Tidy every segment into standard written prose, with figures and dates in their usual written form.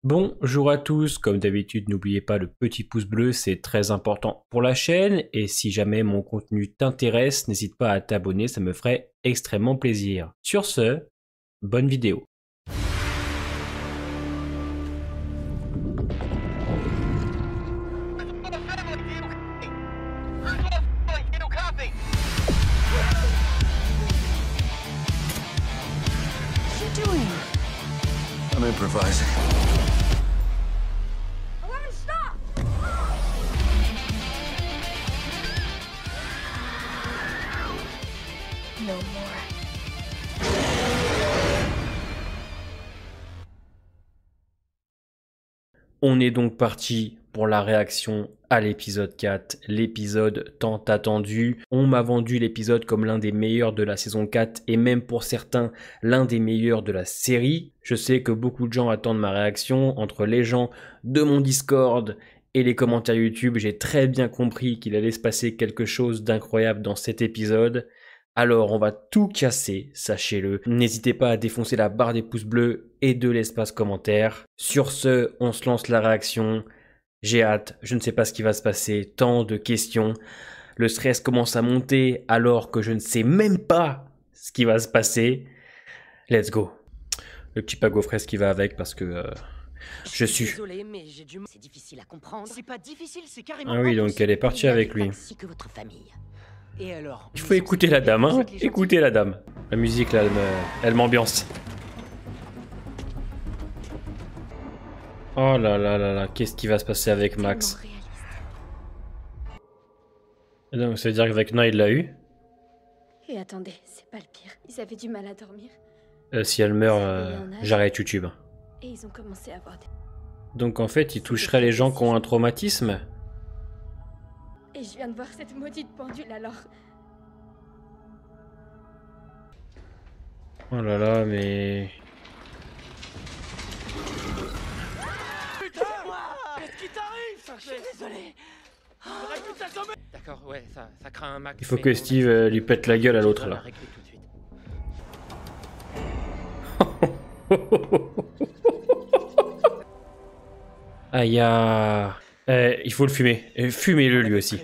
Bonjour à tous, comme d'habitude n'oubliez pas le petit pouce bleu, c'est très important pour la chaîne et si jamais mon contenu t'intéresse, n'hésite pas à t'abonner, ça me ferait extrêmement plaisir. Sur ce, bonne vidéo. I'm improvising. Stop! No more. On est donc parti pour la réaction à l'épisode 4, l'épisode tant attendu. On m'a vendu l'épisode comme l'un des meilleurs de la saison 4 et même pour certains l'un des meilleurs de la série. Je sais que beaucoup de gens attendent ma réaction entre les gens de mon Discord et les commentaires YouTube. J'ai très bien compris qu'il allait se passer quelque chose d'incroyable dans cet épisode. Alors on va tout casser, sachez-le. N'hésitez pas à défoncer la barre des pouces bleus et de l'espace commentaire. Sur ce, on se lance la réaction. J'ai hâte, je ne sais pas ce qui va se passer, tant de questions. Le stress commence à monter alors que je ne sais même pas ce qui va se passer. Let's go. Le petit pago fraise qui va avec parce que je suis... Désolé, mais j'ai du mal. C'est difficile à comprendre. C'est pas difficile, c'est carrément. Ah oui, donc elle est partie avec lui. Ainsi que votre famille. Et alors? Il faut écouter la dame, hein. Écoutez la dame. La musique là, elle m'ambiance. Oh là là là là, qu'est-ce qui va se passer avec Max? Donc ça veut dire que Vecna il l'a eu. Et attendez, c'est pas le pire. Ils avaient du mal à dormir. Si elle meurt, j'arrête YouTube. Et ils ont commencé à avoir des... Donc en fait, il toucherait les gens qui ont un traumatisme. Et je viens de voir cette maudite pendule alors. Oh là là, mais... Qu'est-ce qui t'arrive? Je suis désolé. J'aurais pu t'assommer. D'accord, ouais, ça craint un max. Il faut que Steve lui pète la gueule à l'autre là. Aïe ah. Il faut le fumer. Fumez-le lui aussi.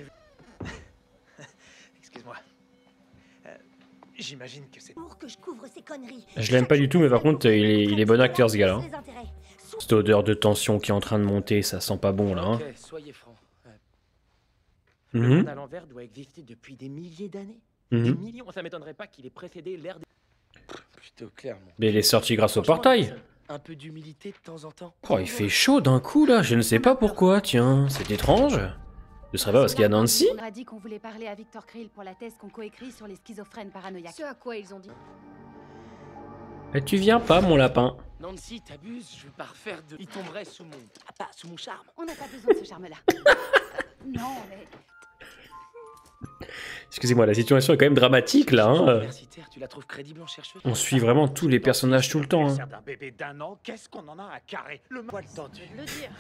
Excuse-moi. J'imagine que c'est... Pour que je couvre ces conneries. Je l'aime pas du tout, mais par contre, il est bon acteur ce gars-là. Cette odeur de tension qui est en train de monter, ça sent pas bon là. Hein. Ok, soyez francs. Le monde à l'envers doit exister depuis des milliers d'années. Des millions, ça m'étonnerait pas qu'il ait précédé l'ère des... Plutôt clairement. Mais il est sorti grâce au portail. Un peu d'humilité de temps en temps. Oh, il fait chaud d'un coup là, je ne sais pas pourquoi, tiens. C'est étrange. Ce serait pas parce qu'il y a Nancy? On a dit qu'on voulait parler à Victor Krill pour la thèse qu'on coécrit sur les schizophrènes paranoïaques. Ce à quoi ils ont dit. Mais tu viens pas, mon lapin. Nancy, t'abuses, je veux pas refaire de... Il tomberait sous mon... Ah, pas sous mon charme. On n'a pas besoin de ce charme-là. Non, mais... Excusez-moi, la situation est quand même dramatique là. Hein. Universitaire, tu la trouves crédible en chercheuse? On suit vraiment tous les personnages tout le temps. Hein. D'un bébé d'1 an, qu'est-ce qu'on en a à carrer? Le poil tendu. Le dire.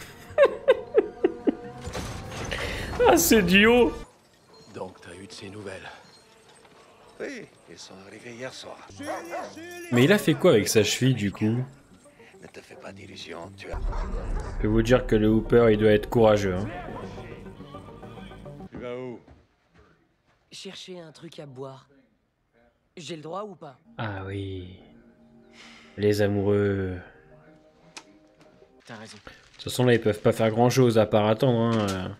Ah, ce duo. Donc t'as eu de ces nouvelles? Oui, ils sont arrivés hier soir. Mais il a fait quoi avec sa cheville du coup? Ne te fais pas d'illusions, tu as... Je peux vous dire que le Hooper il doit être courageux. Hein. Tu vas où? Chercher un truc à boire. J'ai le droit ou pas? Ah oui. Les amoureux. T'as raison. De toute façon là ils peuvent pas faire grand chose à part attendre. Hein.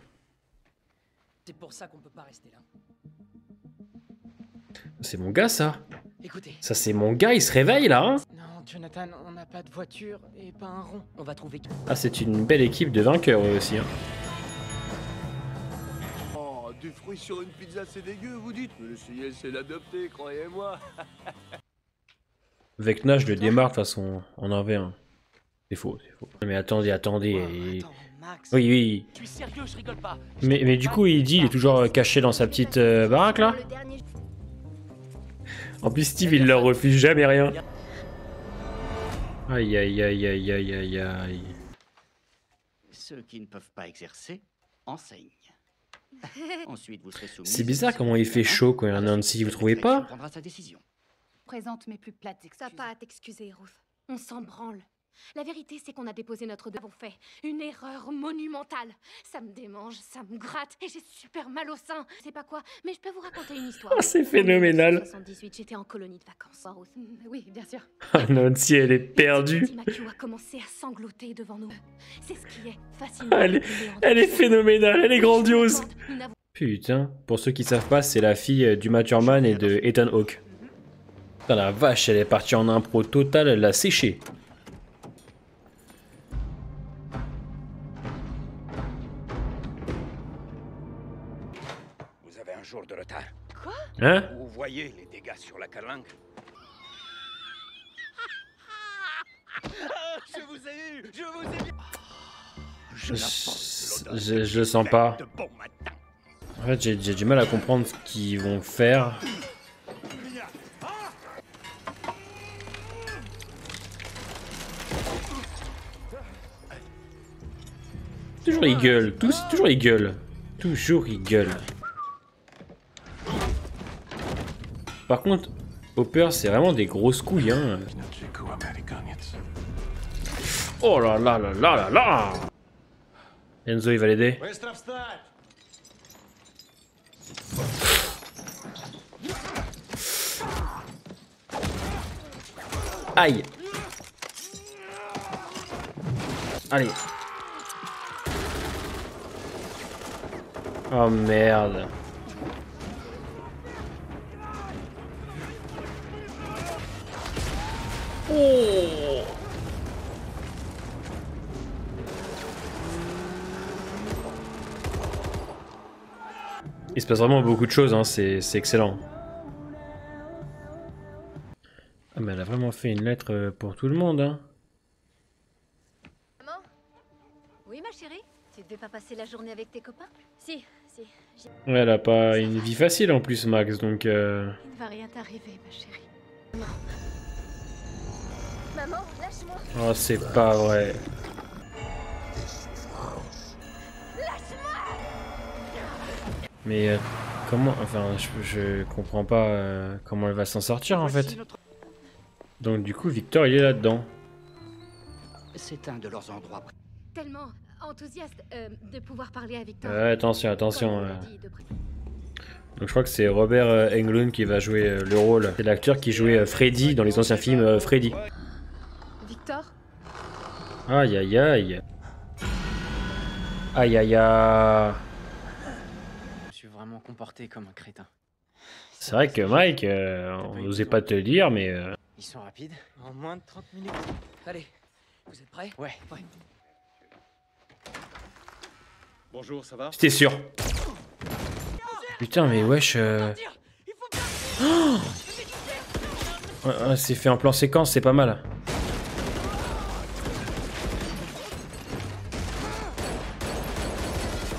C'est pour ça qu'on peut pas rester là. C'est mon gars ça. Écoutez. Ça c'est mon gars, il se réveille là. Hein. Non, Jonathan, on n'a pas de voiture et pas un rond. On va trouver... Ah c'est une belle équipe de vainqueurs eux aussi. Hein. Oh, du fruit sur une pizza, c'est dégueu, vous dites? Mais le ciel, c'est l'adopter, croyez-moi. Vecna je le démarre de toute façon en 1v1. C'est faux, c'est faux. Mais attendez. Attends, Max. Oui, oui. Je suis sérieux, je rigole pas. Mais du coup il dit, il est toujours caché dans sa petite baraque là. Le dernier... En plus Steve il leur refuse jamais rien. Aïe aïe aïe aïe aïe aïe aïe. Ceux qui ne peuvent pas exercer enseignent. Ensuite, vous serez soumis. C'est bizarre comment il fait chaud quand il y a un Nancy, vous trouvez pas? Prendra sa décision. Présente mes plus plates T'as excuses. pas à t'excuser, Ruth. On s'en branle. La vérité, c'est qu'on a déposé notre devoir. Nous avons fait une erreur monumentale. Ça me démange, ça me gratte et j'ai super mal au sein. Je sais pas quoi, mais je peux vous raconter une histoire. Oh, c'est phénoménal. En 1978, j'étais en colonie de vacances. Oui, bien sûr. Ah non, si elle est perdue. Timaki a commencé à sangloter devant nous. C'est ce qui est fascinant. Elle est phénoménale, elle est grandiose. Putain, pour ceux qui savent pas, c'est la fille du Maturman et de Ethan Hawke. Putain, la vache, elle est partie en impro totale, elle l'a séché. Vous avez un jour de retard. Hein? Vous voyez les dégâts sur la calanque? Je vous ai eu! Je vous ai eu! Je le sens pas. En fait, j'ai du mal à comprendre ce qu'ils vont faire. Toujours ils gueulent, toujours ils gueulent. Toujours ils gueulent. Par contre, Hopper, c'est vraiment des grosses couilles, hein. Oh là là là là là là! Enzo, il va l'aider. Aïe! Allez! Oh merde! Oh! Il se passe vraiment beaucoup de choses, hein, c'est excellent. Ah mais elle a vraiment fait une lettre pour tout le monde, hein. Maman? Oui, ma chérie? Tu devais pas passer la journée avec tes copains? Si. Ouais, elle a pas une vie facile en plus, Max, donc Il ne va rien t'arriver, ma chérie. Maman, lâche-moi. Oh, c'est pas vrai. Mais comment... Enfin, je comprends pas comment elle va s'en sortir, en fait. Donc du coup, Victor, il est là-dedans. C'est un de leurs endroits. Tellement enthousiaste de pouvoir parler à Victor. Attention, Comme attention. on l'a dit de près. Donc je crois que c'est Robert Englund qui va jouer le rôle. C'est l'acteur qui jouait Freddy dans les anciens films Freddy. Victor? Aïe aïe aïe. Aïe aïe aïe. Je me suis vraiment comporté comme un crétin. C'est vrai que Mike, on n'osait pas te le dire, mais... Ils sont rapides. En moins de 30 minutes. Allez, vous êtes prêts? Ouais. Bonjour, ça va? C'était sûr. Putain, mais wesh... Oh, c'est fait en plan séquence, c'est pas mal.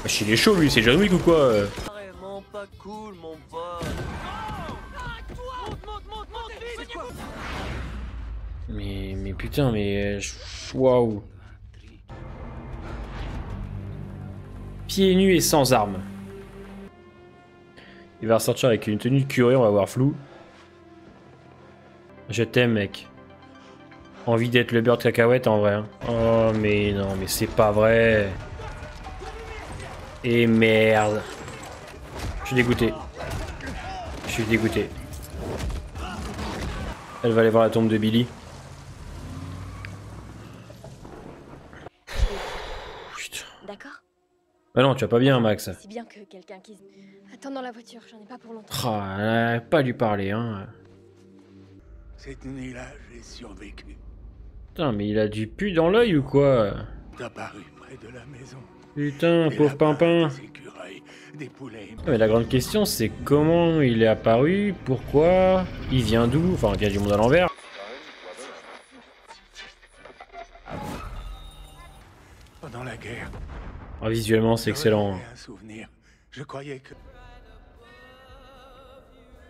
Wesh, il est chaud lui, c'est John Wick ou quoi? Vraiment pas cool, mon pote. Mais putain, mais... Waouh. Pieds nus et sans armes. Il va ressortir avec une tenue de curé, on va voir flou. Je t'aime, mec. Envie d'être le beurre de cacahuète en vrai. Hein. Oh, mais non, mais c'est pas vrai. Et merde. Je suis dégoûté. Je suis dégoûté. Elle va aller voir la tombe de Billy. Putain. D'accord? Bah non, tu vas pas bien, Max. Si bien que quelqu'un qui... Attends dans la voiture, j'en ai pas pour longtemps. Ah, elle a pas lui parler, hein. Cette nuit-là, j'ai survécu. Putain, mais il a du pu dans l'œil ou quoi? T'as paru près de la maison. Putain, Et pauvre là-bas, pimpin. des écureuils, des poulets. Mais la grande question, c'est comment il est apparu, pourquoi, il vient d'où, enfin, il vient du monde à l'envers. Pendant la guerre. Ah, visuellement, c'est excellent. j'avais un souvenir. Je croyais que...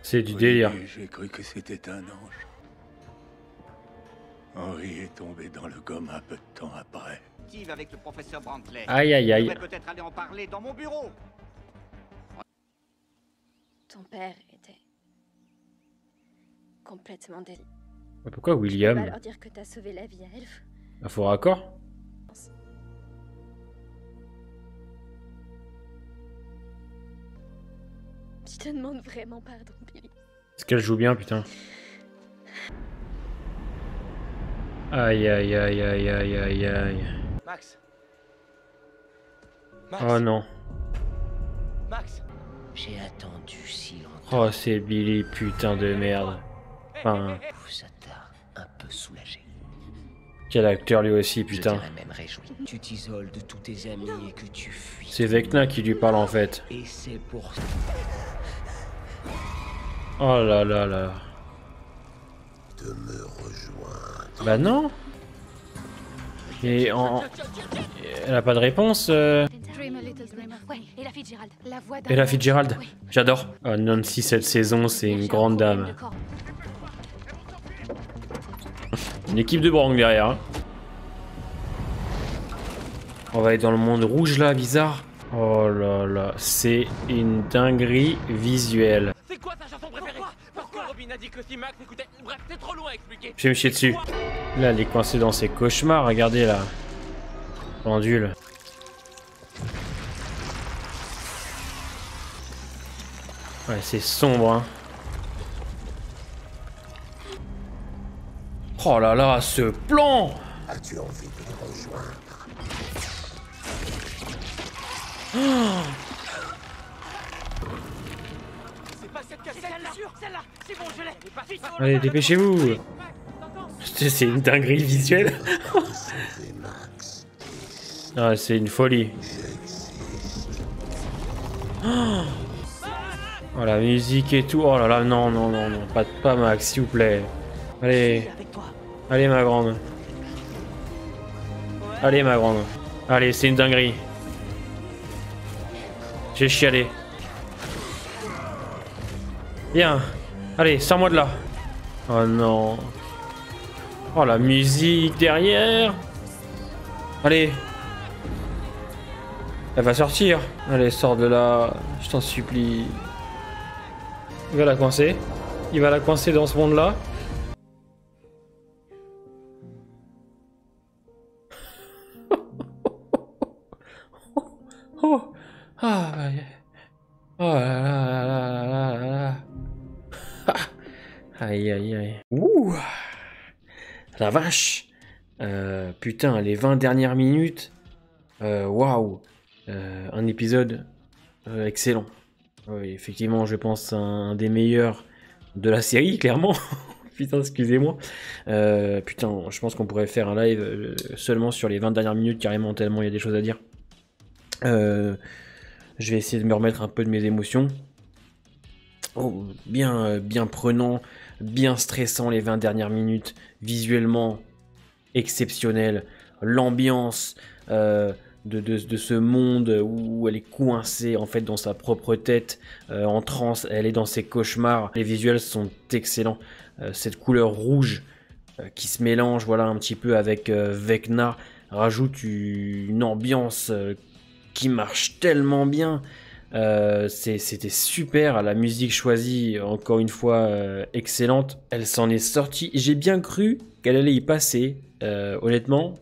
C'est du Au délire. début, j'ai cru que c'était un ange. Henri est tombé dans le coma peu de temps après. Avec le professeur Brantley. Aïe aïe Je aïe. devrais peut-être aller en parler dans mon bureau. Ton père était... complètement délire. Pourquoi Tu peux William? pas leur dire que t'as sauvé la vie à Elf? Un faux raccord. Je te demande vraiment pardon, Billy. Est-ce qu'elle joue bien, putain? Aïe, aïe, aïe, aïe, aïe, aïe, aïe. Max. Oh non. Max. J'ai attendu si longtemps. Oh, c'est Billy, putain de merde. Enfin, Ça t'a un peu soulagé. quel acteur lui aussi, Je putain. dirais même réjoui. Tu t'isoles de tous tes amis et que tu fuis. C'est Vecna qui lui parle en fait. Et c'est pour ça. Oh là là là. De me rejoindre. Bah non. Et elle a pas de réponse. Dream a little dreamer. Ouais, et la Fitzgerald. La voix d'un Ella ange. Fitzgerald. Oui. J'adore. Oh, Nancy cette saison, c'est une J'ai un grande problème dame. de corps. Une équipe de Brang derrière. Hein. On va être dans le monde rouge là, bizarre. Oh là là, c'est une dinguerie visuelle. C'est quoi ta chanson préférée? Parce que Robin a dit que si Max écoutait... Bref, c'est trop long à expliquer. Je vais me chier dessus. Là, elle est coincée dans ses cauchemars, regardez là. Pendule. Ouais, c'est sombre, hein. Oh là là, ce plan! As-tu envie de me rejoindre? C'est pas cette cassette, bien sûr. Celle-là. C'est bon, je l'ai. Allez, dépêchez-vous! C'est une dinguerie visuelle. Ah, c'est une folie. Oh, la musique et tout. Oh là là, non, non, non, non. Pas Max, s'il vous plaît. Allez. Allez, ma grande. Allez, ma grande. Allez, c'est une dinguerie. J'ai chialé. Viens. Allez, sors-moi de là. Oh non. Oh, la musique derrière. Allez. Elle va sortir. Allez, sors de là. Je t'en supplie. Il va la coincer. Il va la coincer dans ce monde-là. Oh. Ah. Oh là là là là là là. Aïe aïe aïe. Ouh. La vache. Putain, les 20 dernières minutes. Waouh. Un épisode excellent. Oui, effectivement, je pense un des meilleurs de la série, clairement. Putain, excusez-moi. Putain, je pense qu'on pourrait faire un live seulement sur les 20 dernières minutes, carrément, tellement il y a des choses à dire. Je vais essayer de me remettre un peu de mes émotions. Oh, bien prenant, bien stressant les 20 dernières minutes. Visuellement, exceptionnel. L'ambiance... De ce monde où elle est coincée en fait dans sa propre tête, en transe, elle est dans ses cauchemars. Les visuels sont excellents. Cette couleur rouge qui se mélange voilà un petit peu avec Vecna rajoute une ambiance qui marche tellement bien. C'était super, la musique choisie encore une fois excellente. Elle s'en est sortie. J'ai bien cru qu'elle allait y passer, honnêtement.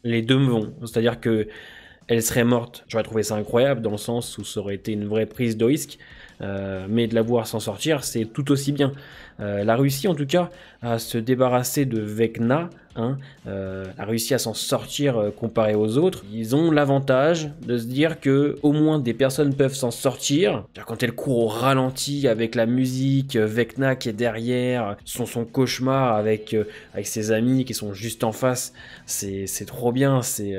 Les deux me vont, c'est-à-dire que elle serait morte. J'aurais trouvé ça incroyable dans le sens où ça aurait été une vraie prise de risque, mais de la voir s'en sortir, c'est tout aussi bien. Elle a réussi en tout cas à se débarrasser de Vecna, hein, a réussi à s'en sortir comparé aux autres. Ils ont l'avantage de se dire que au moins des personnes peuvent s'en sortir. Quand elle court au ralenti avec la musique, Vecna qui est derrière, son cauchemar avec ses amis qui sont juste en face, c'est trop bien, c'est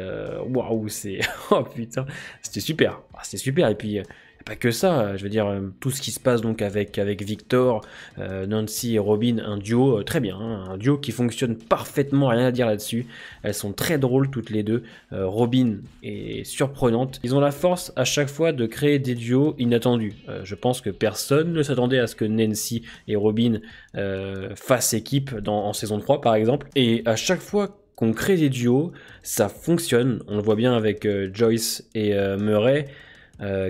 waouh, c'est oh putain, c'était super, c'était super. Et puis pas que ça, je veux dire, tout ce qui se passe donc avec Victor, Nancy et Robin, un duo très bien, hein, un duo qui fonctionne parfaitement, rien à dire là-dessus. Elles sont très drôles toutes les deux. Robin est surprenante. Ils ont la force à chaque fois de créer des duos inattendus. Je pense que personne ne s'attendait à ce que Nancy et Robin fassent équipe en saison 3 par exemple. Et à chaque fois qu'on crée des duos, ça fonctionne. On le voit bien avec Joyce et Murray.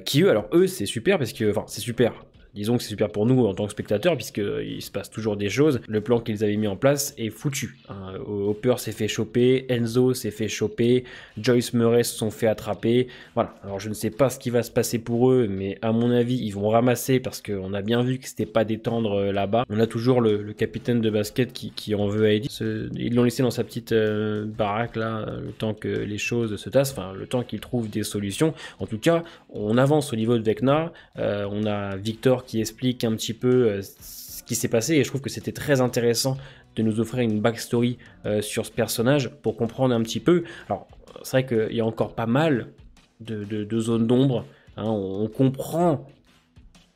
Qui eux, alors eux c'est super parce que, enfin c'est super, disons que c'est super pour nous en tant que spectateurs, puisqu'il se passe toujours des choses. Le plan qu'ils avaient mis en place est foutu. Hein. Hopper s'est fait choper, Enzo s'est fait choper, Joyce Murray se sont fait attraper. Voilà, alors je ne sais pas ce qui va se passer pour eux, mais à mon avis, ils vont ramasser, parce qu'on a bien vu que c'était pas détendre là-bas. On a toujours le capitaine de basket qui en veut à Eddie. Ils l'ont laissé dans sa petite baraque là, le temps que les choses se tassent, enfin le temps qu'il trouve des solutions. En tout cas, on avance au niveau de Vecna. On a Victor qui explique un petit peu ce qui s'est passé, et je trouve que c'était très intéressant de nous offrir une backstory sur ce personnage pour comprendre un petit peu. Alors c'est vrai qu'il y a encore pas mal de zones d'ombre, hein. On comprend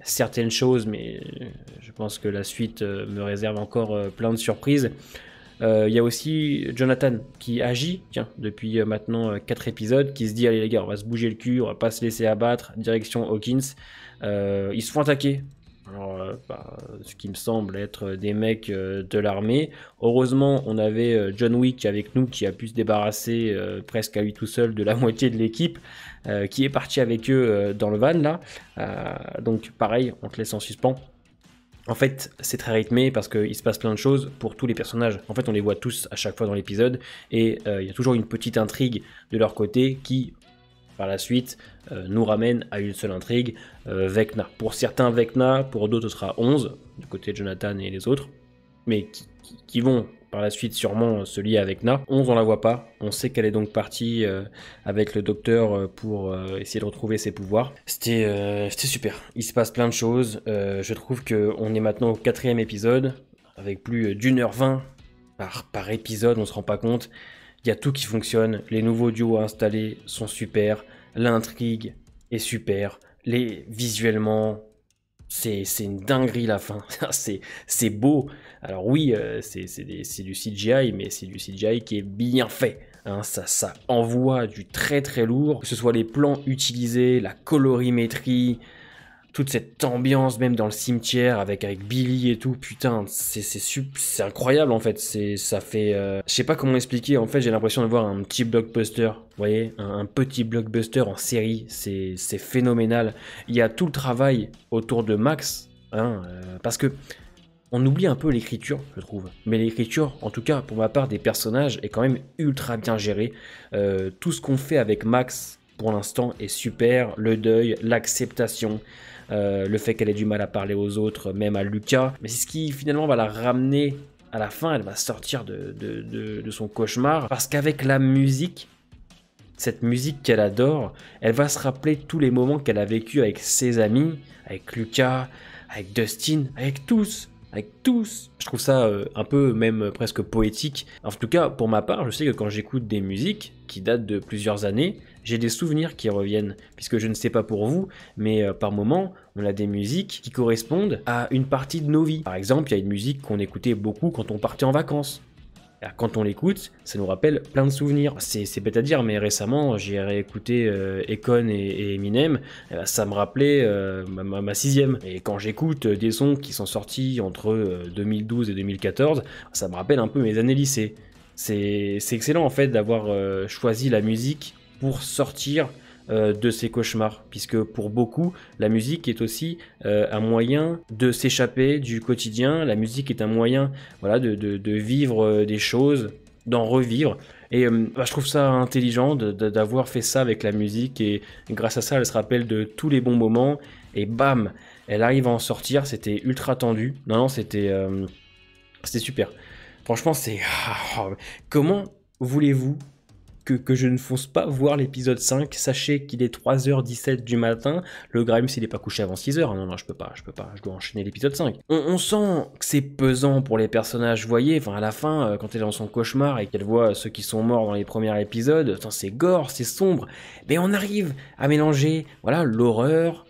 certaines choses, mais je pense que la suite me réserve encore plein de surprises. Il y a aussi Jonathan qui agit, tiens, depuis maintenant 4 épisodes, qui se dit allez les gars, on va se bouger le cul, on va pas se laisser abattre, direction Hawkins. Ils se font attaquer. Alors, ce qui me semble être des mecs de l'armée. Heureusement, on avait John Wick avec nous qui a pu se débarrasser presque à lui tout seul de la moitié de l'équipe, qui est parti avec eux dans le van là. Donc pareil, on te laisse en suspens. En fait, c'est très rythmé parce qu'il se passe plein de choses pour tous les personnages. En fait, on les voit tous à chaque fois dans l'épisode et il y a toujours une petite intrigue de leur côté qui, par la suite, nous ramène à une seule intrigue, Vecna. Pour certains, Vecna, pour d'autres, ce sera 11, du côté de Jonathan et les autres, mais qui vont par la suite sûrement se lier avec Na. 11, on la voit pas. On sait qu'elle est donc partie avec le docteur pour essayer de retrouver ses pouvoirs. C'était super. Il se passe plein de choses. Je trouve qu'on est maintenant au 4e épisode, avec plus d'1h20 par épisode, on se rend pas compte. Il y a tout qui fonctionne. Les nouveaux duos installés sont super. L'intrigue est super. Visuellement, c'est une dinguerie la fin. c'est beau. Alors oui, c'est du CGI, mais c'est du CGI qui est bien fait. Hein, ça envoie du très très lourd. Que ce soit les plans utilisés, la colorimétrie, toute cette ambiance même dans le cimetière avec Billy et tout, putain, c'est incroyable en fait. Ça fait, je sais pas comment expliquer. En fait, j'ai l'impression de voir un petit blockbuster. Vous voyez, un petit blockbuster en série. C'est phénoménal. Il y a tout le travail autour de Max, hein, parce que on oublie un peu l'écriture, je trouve. Mais l'écriture, en tout cas pour ma part, des personnages est quand même ultra bien gérée. Tout ce qu'on fait avec Max pour l'instant est super. Le deuil, l'acceptation. Le fait qu'elle ait du mal à parler aux autres, même à Lucas, mais c'est ce qui finalement va la ramener à la fin. Elle va sortir de son cauchemar, parce qu'avec la musique, cette musique qu'elle adore, elle va se rappeler tous les moments qu'elle a vécu avec ses amis, avec Lucas, avec Dustin, avec tous. Je trouve ça un peu même presque poétique. En tout cas, pour ma part, je sais que quand j'écoute des musiques qui datent de plusieurs années, j'ai des souvenirs qui reviennent. Puisque je ne sais pas pour vous, mais par moment, on a des musiques qui correspondent à une partie de nos vies. Par exemple, il y a une musique qu'on écoutait beaucoup quand on partait en vacances. Alors, quand on l'écoute, ça nous rappelle plein de souvenirs. C'est bête à dire, mais récemment, j'ai réécouté Akon et Eminem. Et ben, ça me rappelait ma 6e. Et quand j'écoute des sons qui sont sortis entre 2012 et 2014, ça me rappelle un peu mes années lycée. C'est excellent en fait d'avoir choisi la musique pour sortir de ces cauchemars, puisque pour beaucoup, la musique est aussi un moyen de s'échapper du quotidien. La musique est un moyen, voilà, de vivre des choses, d'en revivre. Et je trouve ça intelligent d'avoir fait ça avec la musique, et grâce à ça, elle se rappelle de tous les bons moments, et bam, elle arrive à en sortir. C'était ultra tendu. Non, c'était super. Franchement, comment voulez-vous que je ne fonce pas voir l'épisode 5, sachez qu'il est 3h17 du matin, le Grimes il est pas couché avant 6h, non, je peux pas, je dois enchaîner l'épisode 5. On sent que c'est pesant pour les personnages, vous voyez, enfin à la fin, quand elle est dans son cauchemar et qu'elle voit ceux qui sont morts dans les premiers épisodes, c'est gore, c'est sombre, mais on arrive à mélanger, voilà, l'horreur,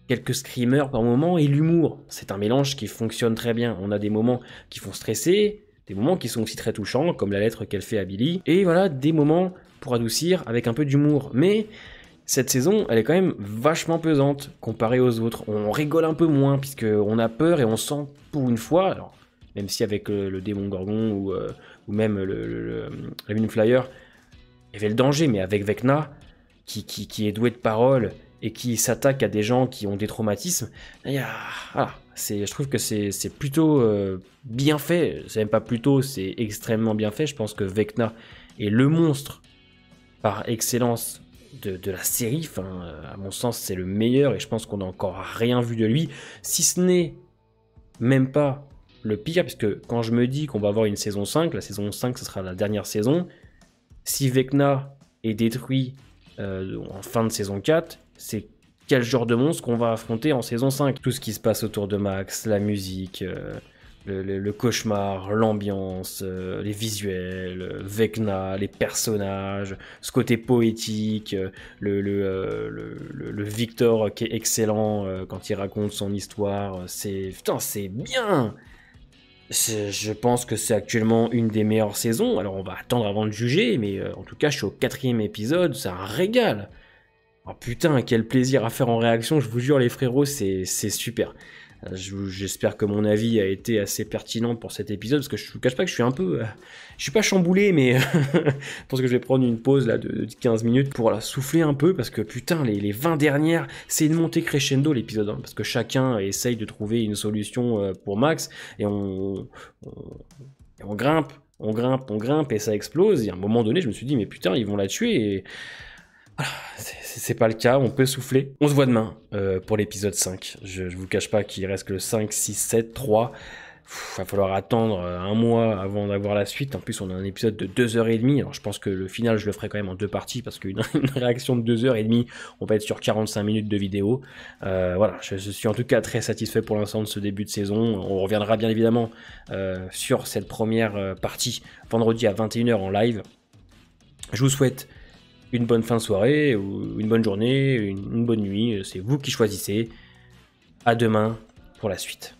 quelques screamers par moment et l'humour. C'est un mélange qui fonctionne très bien, on a des moments qui font stresser, des moments qui sont aussi très touchants, comme la lettre qu'elle fait à Billy. Et voilà, des moments pour adoucir avec un peu d'humour. Mais cette saison, elle est quand même vachement pesante comparée aux autres. On rigole un peu moins, puisqu'on a peur et on sent pour une fois, alors, même si avec le démon Gorgon ou même la Moonflyer, il y avait le danger, mais avec Vecna, qui est doué de parole et qui s'attaque à des gens qui ont des traumatismes, voilà, je trouve que c'est plutôt bien fait. C'est même pas plutôt, c'est extrêmement bien fait. Je pense que Vecna est le monstre par excellence de la série. Enfin, à mon sens, c'est le meilleur et je pense qu'on n'a encore rien vu de lui, si ce n'est même pas le pire, parce que quand je me dis qu'on va avoir une saison 5, la saison 5, ce sera la dernière saison. Si Vecna est détruit en fin de saison 4, c'est quel genre de monstre qu'on va affronter en saison 5. Tout ce qui se passe autour de Max, la musique, le cauchemar, l'ambiance, les visuels, Vecna, les personnages, ce côté poétique, le Victor qui est excellent quand il raconte son histoire. Putain, c'est bien. Je pense que c'est actuellement une des meilleures saisons. Alors on va attendre avant de juger, mais en tout cas je suis au 4e épisode, c'est un régal. Oh putain, quel plaisir à faire en réaction, je vous jure les frérots, c'est super. J'espère que mon avis a été assez pertinent pour cet épisode, parce que je ne vous cache pas que je suis un peu... je suis pas chamboulé, mais je pense que je vais prendre une pause là de 15 minutes pour souffler un peu, parce que putain, les 20 dernières, c'est une montée crescendo l'épisode, hein, parce que chacun essaye de trouver une solution pour Max, et on grimpe, on grimpe, et ça explose, et à un moment donné, je me suis dit, mais putain, ils vont la tuer, et... Voilà, c'est pas le cas, on peut souffler. On se voit demain pour l'épisode 5. Je vous cache pas qu'il reste que le 5, 6, 7, 3. Va falloir attendre un mois avant d'avoir la suite. En plus, on a un épisode de 2h30. Alors, je pense que le final, je le ferai quand même en 2 parties parce qu'une réaction de 2h30, on va être sur 45 minutes de vidéo. Voilà, je suis en tout cas très satisfait pour l'instant de ce début de saison. On reviendra bien évidemment sur cette première partie vendredi à 21h en live. Je vous souhaite une bonne fin de soirée, ou une bonne journée, une bonne nuit, c'est vous qui choisissez. À demain pour la suite.